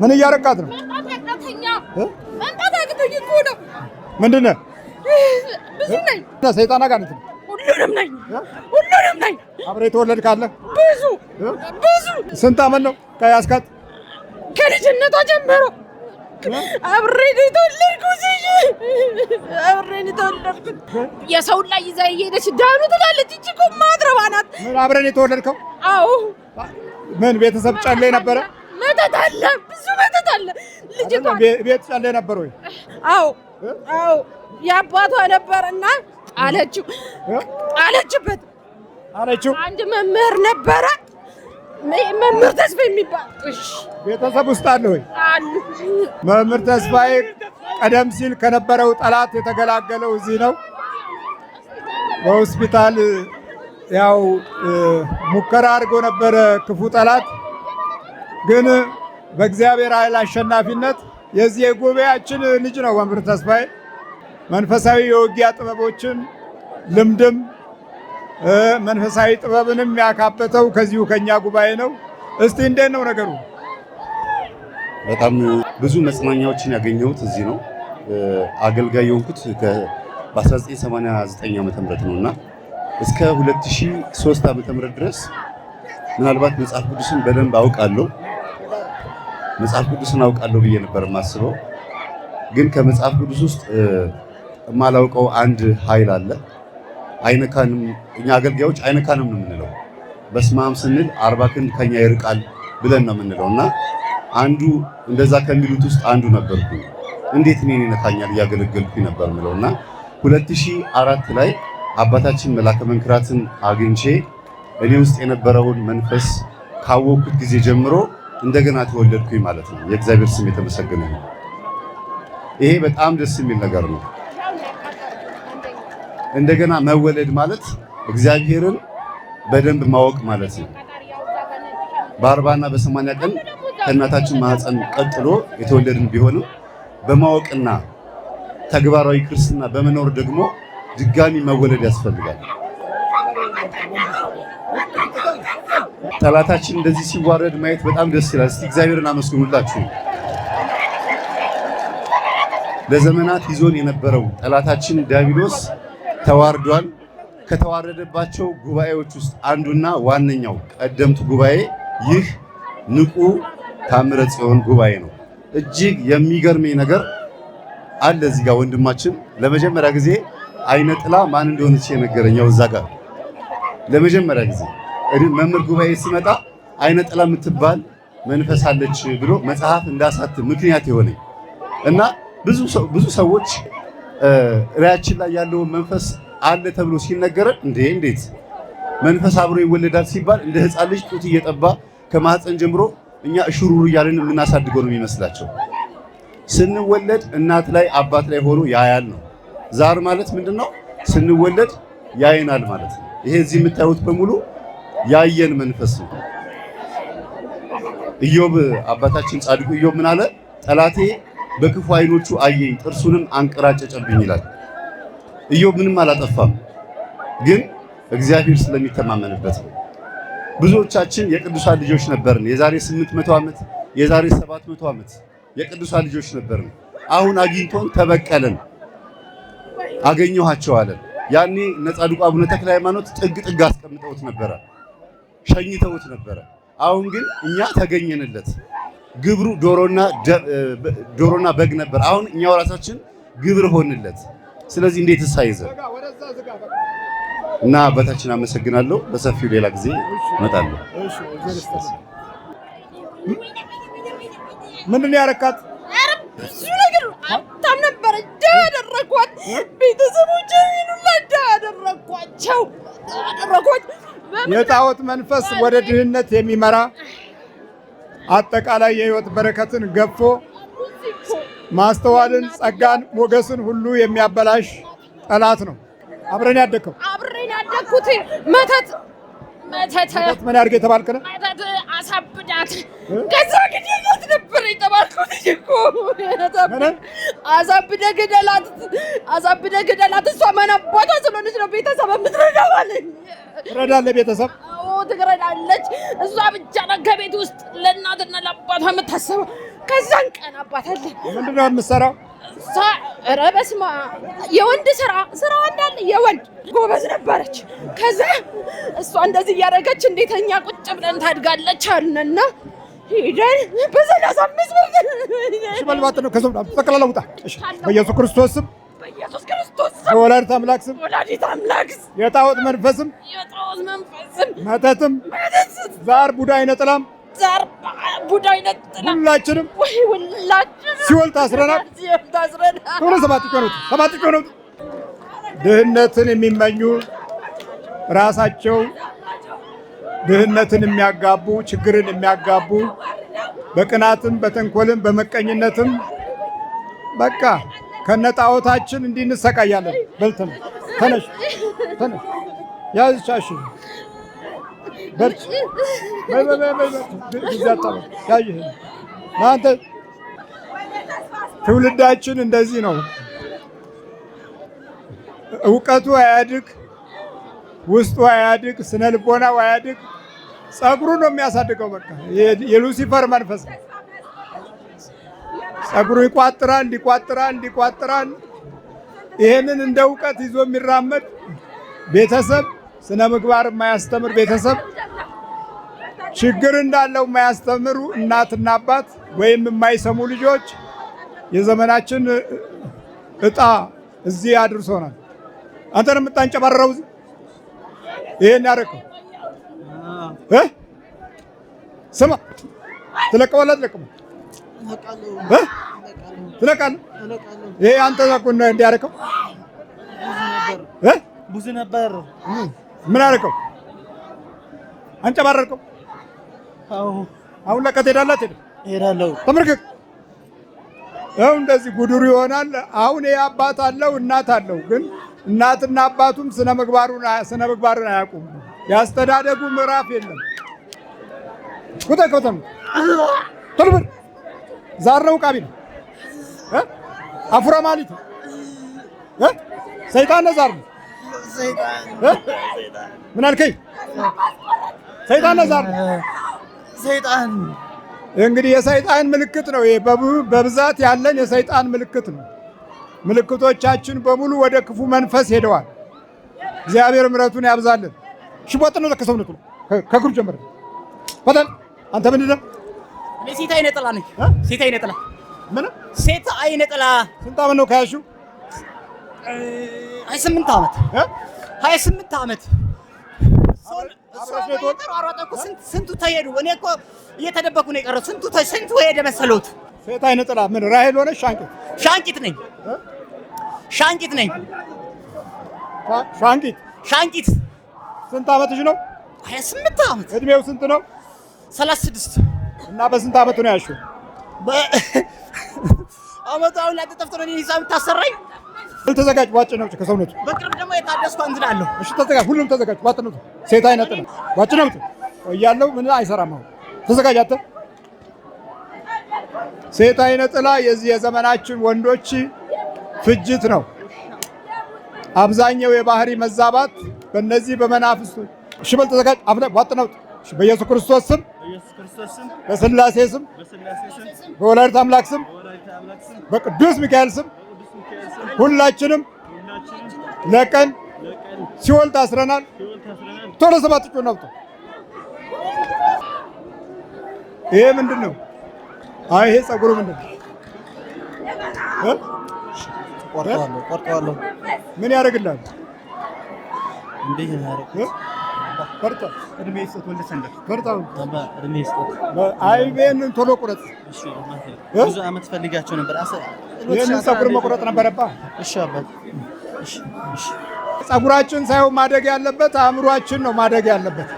ምን እያረካት ነው? መንጣት አቅቶኝ እኮ ነው። ምንድን ነህ? ብዙ ነኝ። ሰይጣን አጋንንት ነው። ሁሉንም ነኝ። አብረህ የተወለድክ አለ? ብዙ። ስንት ዓመት ነው ከያዝካት? ከልጅነቷ ጀምሮ አብሬን የተወለድኩት። የሰውን ላይ ይዛ እየሄደች ዳኑ ትላለች። እቺ እኮ ማትረባ ናት። ምን አብረን የተወለድከው? አዎ። ምን ቤተሰብ ጨሌ ነበረ? መተት አለ፣ ብዙ መተት አለ። ልጅቷ ቤት ጨሌ ነበር ወይ? አዎ የአባቷ ነበርና ጣለችው። አንድ መምህር ነበረ፣ መምህር ተስፋ የሚባል ቤተሰብ ውስጥ አለ ወይ? አሉ። መምህር ተስፋዬ ቀደም ሲል ከነበረው ጠላት የተገላገለው እዚህ ነው። በሆስፒታል ያው ሙከራ አድርጎ ነበረ ክፉ ጠላት፣ ግን በእግዚአብሔር ኃይል አሸናፊነት የዚህ የጉባኤያችን ልጅ ነው መምህር ተስፋዬ። መንፈሳዊ የውጊያ ጥበቦችን ልምድም መንፈሳዊ ጥበብንም ያካበተው ከዚሁ ከኛ ጉባኤ ነው። እስቲ እንዴት ነው ነገሩ? በጣም ብዙ መጽናኛዎችን ያገኘሁት እዚህ ነው። አገልጋይ የሆንኩት በ1989 ዓ.ም ነውና እስከ 2003 ዓ.ም ድረስ ምናልባት መጽሐፍ ቅዱስን በደንብ አውቃለሁ ብዬ ነበር የማስበው። ግን ከመጽሐፍ ቅዱስ ውስጥ የማላውቀው አንድ ኃይል አለ። አይነካንም። እኛ አገልጋዮች አይነካንም ነው የምንለው። በስመ አብ ስንል 40 ክንድ ከኛ ይርቃል ብለን ነው የምንለው እና አንዱ እንደዛ ከሚሉት ውስጥ አንዱ ነበርኩ። እንዴት እኔን ይነካኛል እያገለገልኩኝ ነበር የምለው እና 2004 ላይ አባታችን መላከ መንክራትን አግኝቼ እኔ ውስጥ የነበረውን መንፈስ ካወቅኩት ጊዜ ጀምሮ እንደገና ተወለድኩኝ ማለት ነው። የእግዚአብሔር ስም የተመሰገነ ነው። ይሄ በጣም ደስ የሚል ነገር ነው። እንደገና መወለድ ማለት እግዚአብሔርን በደንብ ማወቅ ማለት ነው። በ40 እና በ80 ቀን ከእናታችን ማህፀን ቀጥሎ የተወለድን ቢሆንም በማወቅና ተግባራዊ ክርስትና በመኖር ደግሞ ድጋሚ መወለድ ያስፈልጋል። ጠላታችን እንደዚህ ሲዋረድ ማየት በጣም ደስ ይላል። እስቲ እግዚአብሔርን አመስግኑላችሁ። ለዘመናት ይዞን የነበረው ጠላታችን ዲያብሎስ ተዋርዷል። ከተዋረደባቸው ጉባኤዎች ውስጥ አንዱና ዋነኛው ቀደምቱ ጉባኤ ይህ ንቁ ታምረ ጽዮን ጉባኤ ነው። እጅግ የሚገርመኝ ነገር አለ እዚህ ጋር ወንድማችን ለመጀመሪያ ጊዜ አይነ ጥላ ማን እንደሆነች የነገረኛው እዛ ጋር ለመጀመሪያ ጊዜ መምህር ጉባኤ ሲመጣ አይነ ጥላ የምትባል መንፈስ አለች ብሎ መጽሐፍ እንዳሳትም ምክንያት የሆነኝ እና ብዙ ሰዎች ራያችን ላይ ያለውን መንፈስ አለ ተብሎ ሲነገረን እንዴት መንፈስ አብሮ ይወለዳል ሲባል እንደ ሕፃን ልጅ ጡት እየጠባ ከማህፀን ጀምሮ እኛ እሽሩሩ እያልን የምናሳድገው ነው የሚመስላቸው። ስንወለድ እናት ላይ አባት ላይ ሆኖ ያያል ነው። ዛር ማለት ምንድነው? ስንወለድ ያየናል ማለት ነው። ይሄ እዚህ የምታዩት በሙሉ ያየን መንፈስ ነው። ኢዮብ አባታችን ጻድቁ ኢዮብ ምን አለ? ጠላቴ በክፉ አይኖቹ አየኝ፣ ጥርሱንም አንቀራጨጨብኝ ይላል። ኢዮብ ምንም አላጠፋም፣ ግን እግዚአብሔር ስለሚተማመንበት ነው። ብዙዎቻችን የቅዱሳን ልጆች ነበርን። የዛሬ 800 ዓመት የዛሬ 700 ዓመት የቅዱሳን ልጆች ነበርን። አሁን አግኝቶን ተበቀለን፣ አገኘኋቸው አለን። ያኔ እነ ጻድቁ አቡነ ተክለ ሃይማኖት ጥግ አስቀምጠውት ነበረ፣ ሸኝተውት ነበረ። አሁን ግን እኛ ተገኘንለት። ግብሩ ዶሮና በግ ነበር። አሁን እኛው ራሳችን ግብር ሆንለት። ስለዚህ እንዴት ሳይዘ እና አባታችን አመሰግናለሁ። በሰፊው ሌላ ጊዜ እመጣለሁ። ምንድን ያረካት? ብዙ ነገር አታም ነበር ያደረኳት። ቤተሰቦቼ ሁሉ ያደረኳቸው የጣዖት መንፈስ ወደ ድህነት የሚመራ አጠቃላይ የህይወት በረከትን ገፎ ማስተዋልን፣ ጸጋን፣ ሞገስን ሁሉ የሚያበላሽ ጠላት ነው። አብረን ያደግኩት መተት ምን ያድርግ የተባልክ ነው? መተት አሳብዳት ከዛ ግደላት ነበር የተባልኩት እኮ አሳብደ ግደላት። እሷ ማን አባቷ ስለሆነች ነው ቤተሰብ የምትረዳው አለኝ። ትረዳለህ ቤተሰብ? አዎ ትረዳ ትኖራለች። እሷ ብቻ ናት ከቤት ውስጥ ለእናትና ለአባቷ የምታስበው። ከዛን ቀን አባት አለ። ምንድን ነው የምትሰራው? ኧረ በስመ አብ የወንድ ስራዋ እንዳለ የወንድ ጎበዝ ነበረች። ከዛ እሷ እንደዚህ እያደረገች እንዴተኛ ቁጭ ብለን ታድጋለች አልንና ሄደን በ35 ብር ሽመልባት ነው ከሰው ጠቅላላ ውጣ። በኢየሱስ ክርስቶስ ስም በወላዲተ አምላክ ስም የጣዖት መንፈስም መተትም ዛር ቡዳይ ነጥላም ሁላችንም ሲኦል ታስረናል። ሰባት ቀኖት ድህነትን የሚመኙ ራሳቸው ድህነትን የሚያጋቡ ችግርን የሚያጋቡ በቅናትም በተንኮልም በመቀኝነትም በቃ ከነጣዖታችን እንዲንሰቃያለን። በልተን ተነሽ ያዝቻሽ በርቺ አንተ ትውልዳችን እንደዚህ ነው። እውቀቱ አያድግ፣ ውስጡ አያድግ፣ ስነ ልቦናው አያድግ። ጸጉሩ ነው የሚያሳድገው። በቃ የሉሲፈር መንፈስ ነው። ጸጉሩ ይቋጥራል። ይሄንን እንደ እውቀት ይዞ የሚራመድ ቤተሰብ፣ ስነ ምግባር የማያስተምር ቤተሰብ፣ ችግር እንዳለው የማያስተምሩ እናትና አባት ወይም የማይሰሙ ልጆች የዘመናችን እጣ እዚህ አድርሶናል። አንተ ነው የምታንጨባረረው። ይሄን ያደረከው ስማ፣ ትለቀዋለህ ትለቃለህ። ይሄ አንተ ነው እንዲያደርገው ብዙ ነበር። ምን አደረከው? አንጨባረርከው። አሁን ለቀት ሄዳላት ሄዳለሁ። ተመልከት። ይኸው እንደዚህ ጉዱሩ ይሆናል። አሁን ይሄ አባት አለው እናት አለው፣ ግን እናትና አባቱም ስነ ምግባሩን አያውቁም። ያስተዳደጉ ምዕራፍ የለም። ከተም ተልበር ዛር ነው ቃቢ ነው አፉራ ማለት ሰይጣን ነው። ዛር ነው ምን አልከኝ? ሰይጣን ነው ዛር ነው። ሰይጣን እንግዲህ የሰይጣን ምልክት ነው። ይሄ በብዛት ያለን የሰይጣን ምልክት ነው። ምልክቶቻችን በሙሉ ወደ ክፉ መንፈስ ሄደዋል። እግዚአብሔር ምሕረቱን ያብዛልን። ሽቦጥ ነው ለከሰውነቱ ከእግሩ ጀምረ በጣም አንተ ምንድን ነው? እኔ ሴት አይነ ጥላ ነኝ። ሴት አይነ ጥላ ምን? ሴት አይነ ጥላ። ስንት ዓመት ነው ከያሹ? 28 ዓመት 28 ዓመት። ስንቱ ተሄዱ። እኔ እኮ እየተደበኩ ነው የቀረው። ስንቱ ሄደ መሰሎት። ሴት አይነ ጥላ ምን? ራሄል ሆነሽ? ሻንቂት ነኝ። ሻንቂት። ስንት ዓመትሽ ነው? 28 ዓመት። እድሜው ስንት ነው? 36። እና በስንት ዓመቱ ነው ያልሽው? አመቱ አሁን ላይ ተጠፍቶ ነው ሂሳብ ታሰራኝ። ተዘጋጅ። ዋጭ ነው ከሰውነቱ። በቅርብ ደግሞ የታደስኩ እንዝላለሁ። እሺ ተዘጋጅ። ሁሉም ተዘጋጅ። ዋጭ ነው። ሴት አይነ ጥላ ዋጭ ነው እያለው ምን አይሰራም። አሁን ተዘጋጅ። አተ ሴት አይነ ጥላ የዚህ የዘመናችን ወንዶች ፍጅት ነው። አብዛኛው የባህሪ መዛባት በእነዚህ በመናፍስቶች። እሺ በል ተዘጋጅ። አፍለ ዋጥ ነው። በኢየሱስ ክርስቶስ ስም፣ በስላሴ ስም፣ በወላዲተ አምላክ ስም፣ በቅዱስ ሚካኤል ስም ሁላችንም ለቀን ሲኦል ታስረናል። ቶሎ ሰባት ጮህ ነው። ይሄ ምንድን ነው? አይ ይሄ ፀጉሩ ምንድን ነው? ቆርጠዋለሁ። ምን ያደርግልሃል? እንዴት ነው ያደርግ? ፈርጣ እድሜ ይስጥ ወልደ ሰንደር ፈርጣው እድሜ ይስጥ። አይቤን ቶሎ ቁረጥ። እሺ ብዙ አመት ፈልጋቸው ነበር። ይሄን ፀጉር መቁረጥ ነበረባ። እሺ አባት። እሺ ፀጉራችን ሳይሆን ማደግ ያለበት አእምሯችን ነው ማደግ ያለበት።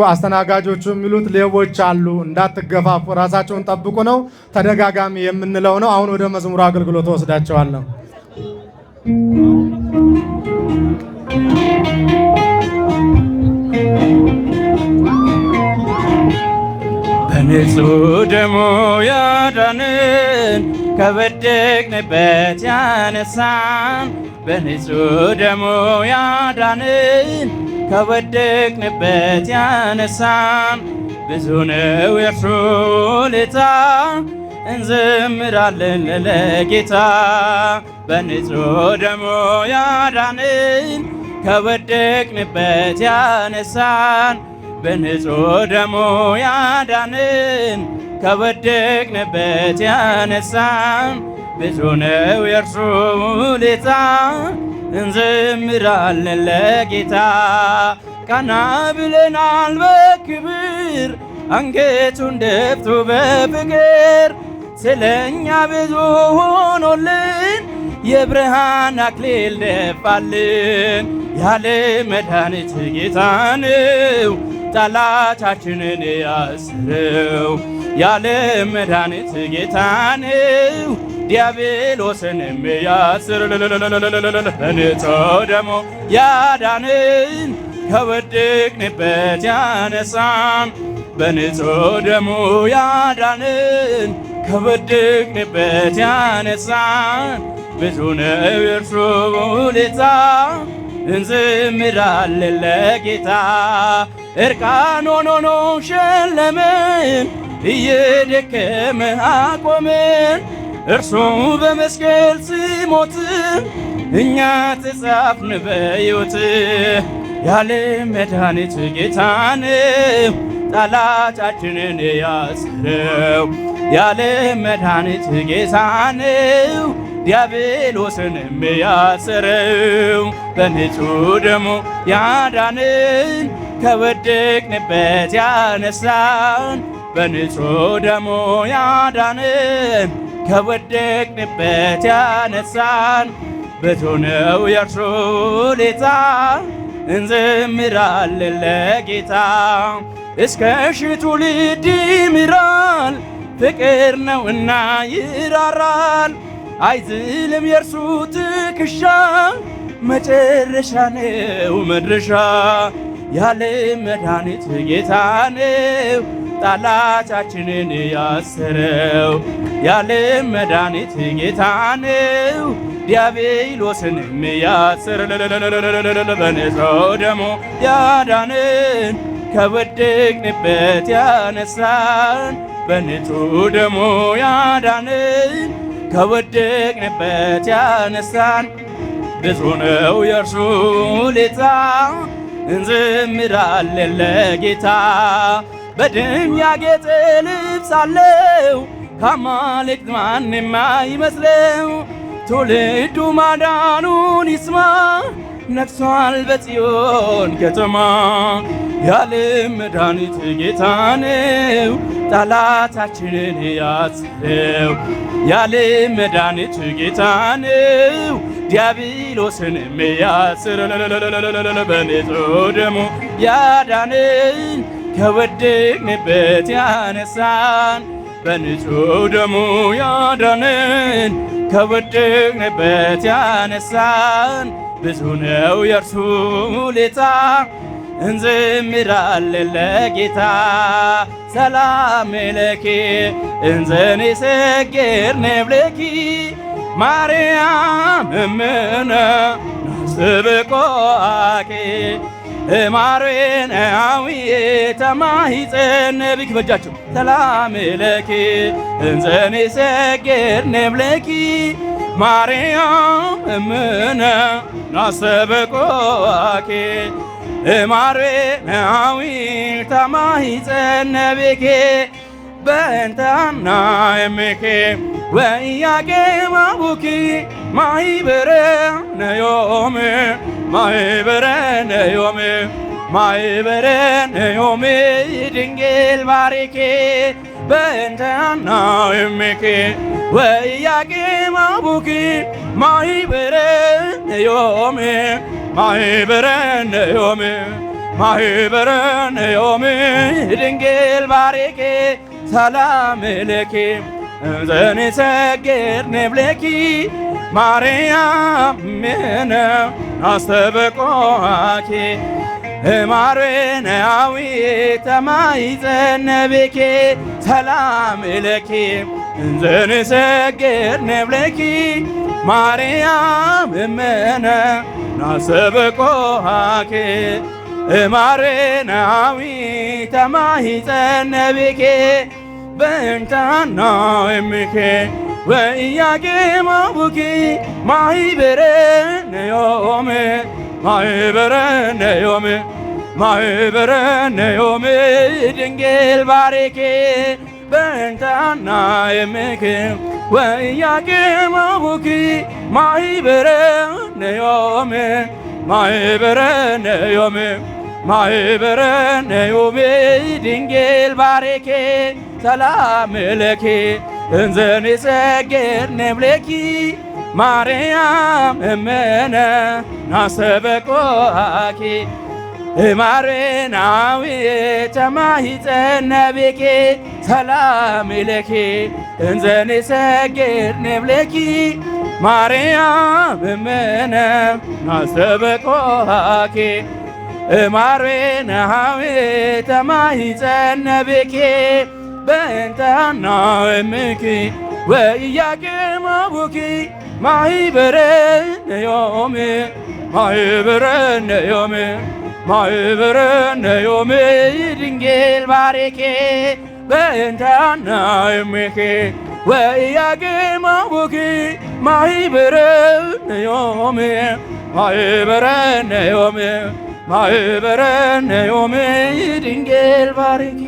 አስተናጋጆቹ የሚሉት ሌቦች አሉ እንዳትገፋፉ፣ ራሳቸውን ጠብቁ ነው። ተደጋጋሚ የምንለው ነው። አሁን ወደ መዝሙሩ አገልግሎት ወስዳቸዋለሁ። በንጹህ ደሙ ያዳንን ከወደቅንበት ያነሳን በንጹህ ደሙ ያዳንን ከወደቅንበት ያነሳን ብዙ ነው የእርሱ ውለታ እንዘምራለን ለጌታ በንጹሕ ደሙ ያዳንን ከወደቅንበት ያነሳን በንጹሕ ደሙ ያዳንን ከወደቅንበት ያነሳን ብዙ ነው የእርሱ ውለታ እንዘምራለን ለጌታ ቀና ብለናል በክብር አንገቱን ደፍቶ በፍቅር ስለኛ ብዙ ሆኖልን የብርሃን አክሊል ደፋልን ያለ መድኃኒት ጌታ ነው ጠላታችንን ያስረው ያለ መድኃኒት ጌታ ነው ዲያብሎስንም ያስር በንጹሕ ደሙ ያዳንን ከወደቅንበት ያነሳን በንጹሕ ደሙ ያዳንን ከወደቅንበት ያነሳን ብዙ ነው የእርሱ ውለታ እንዘምራለን ለጌታ እርቃን ሆኖ ሸለመን እየደከመ አቆመን እርሱ በመስቀል ሲሞት እኛ ተጻፍን በሕይወት ያለ መድኃኒት ጌታ ነው ጠላታችንን ያስረው ያለ መድኃኒት ጌታ ነው ዲያብሎስንም ያሰረው በንጹሕ ደሙ ያዳንን ከወደቅንበት ያነሳን በንጹሕ ደሙ ያዳንን ከወደቅንበት ያነሳን ብዙ ነው የእርሱ ውለታ እንዘምራለን ለጌታ እስከ ሺህ ትውልድ ይምራል ፍቅር ነውና ይራራል አይዝልም የእርሱ ትከሻ መጨረሻ ነው መድረሻ ያለ መድኃኒት ጌታ ነው ጠላታችንን ያሰረው ያለ መድኃኒት ጌታ ነው ዲያብሎስንም ያሰረ በንጹሕ ደሙ ያዳንን ከወደቅንበት ያነሳን በንጹሕ ደሙ ያዳንን ከወደቅንበት ያነሳን ብዙ ነው የእርሱ ውለታ እንዘምራለን ለጌታ በደም ያጌጠ ልብስ አለው ከአማልክት ማንም አይመስለው ትውልዱ ማዳኑን ይስማ ነግሷል በጽዮን ከተማ ያለ መድኃኒት ጌታ ነው ጠላታችንን ያስረው ያለ መድኃኒት ጌታ ነው ዲያብሎስንም ያስር በንጹሕ ደሙ ያዳንን ከወደቅንበት ያነሳን በንጹሕ ደሙ ያዳንን ከወደቅንበት ያነሳን ብዙ ነው የእርሱ ውለታ እንዘምራለን ለጌታ ሰላም ለኪ እንዘንሰግድ ብለኪ ማርያም እምነ ናስብቆአኪ ማርያዊ ተማሂፀን ቢክ ሰላም ለኪ እንዘንሰግድ ብለኪ ማርያም እምነ ናስብቆአኪ ማርያዊ ተማሂፀን ቢክ በእንተና እምኪ ወኢያቄም አቡኪ ማኅበረነ ዮሜ ማኅበረነ ዮሜ ማኅበረነ ዮሜ ድንግል ባርኪ በእንተና እምኪ ወኢያቄም አቡኪ ማኅበረነ ዮሜ ማኅበረነ ዮሜ ማኅበረነ ዮሜ ድንግል ባርኪ ሰላም ለኪ እንዘንሰግድ ብለኪ ማርያም እምነ ናስተበቆአኪ ማርያዊ ተማሂፀን ቢኪ ሰላም ለኪ እንዘንሰግድ ብለኪ ማርያም እምነ ናስተበቆአኪ ማርያዊ ተማሂፀነብኬ በእንታና እምኬ ወኢያቄም አቡኪ ማኅበረነ ዮም ማኅበረነ ዮም ማኅበረነ ዮም ድንግል ባርኬ በእንታና እምኬ ወኢያቄም አቡኪ ማኅበረነ ዮም ማኅበረነ ዮም ማኅበረነ ዮም ድንግል ባርኬ ሰላም ለኪ እንዘ ንሰግድ ንብለኪ ማርያም እምነ ናስተበቁአኪ ማርያዊ ተማሂፀነብኬ ሰላም ለኪ እንዘ ንሰግድ ንብለኪ ማርያም እምነ ናስተበቁአኪ ማርያዊ ተማሂፀነብኬ በእንታና እምኪ ወኢያቄም አቡኪ ማኅበረነ ዮም ማኅበረነ ዮም ማኅበረነ ዮም ድንግል ባርኬ በእንታና እምኪ ወኢያቄም አቡኪ ማኅበረነ ዮም ማኅበረነ ዮም ማኅበረነ ዮም ድንግል ባርኬ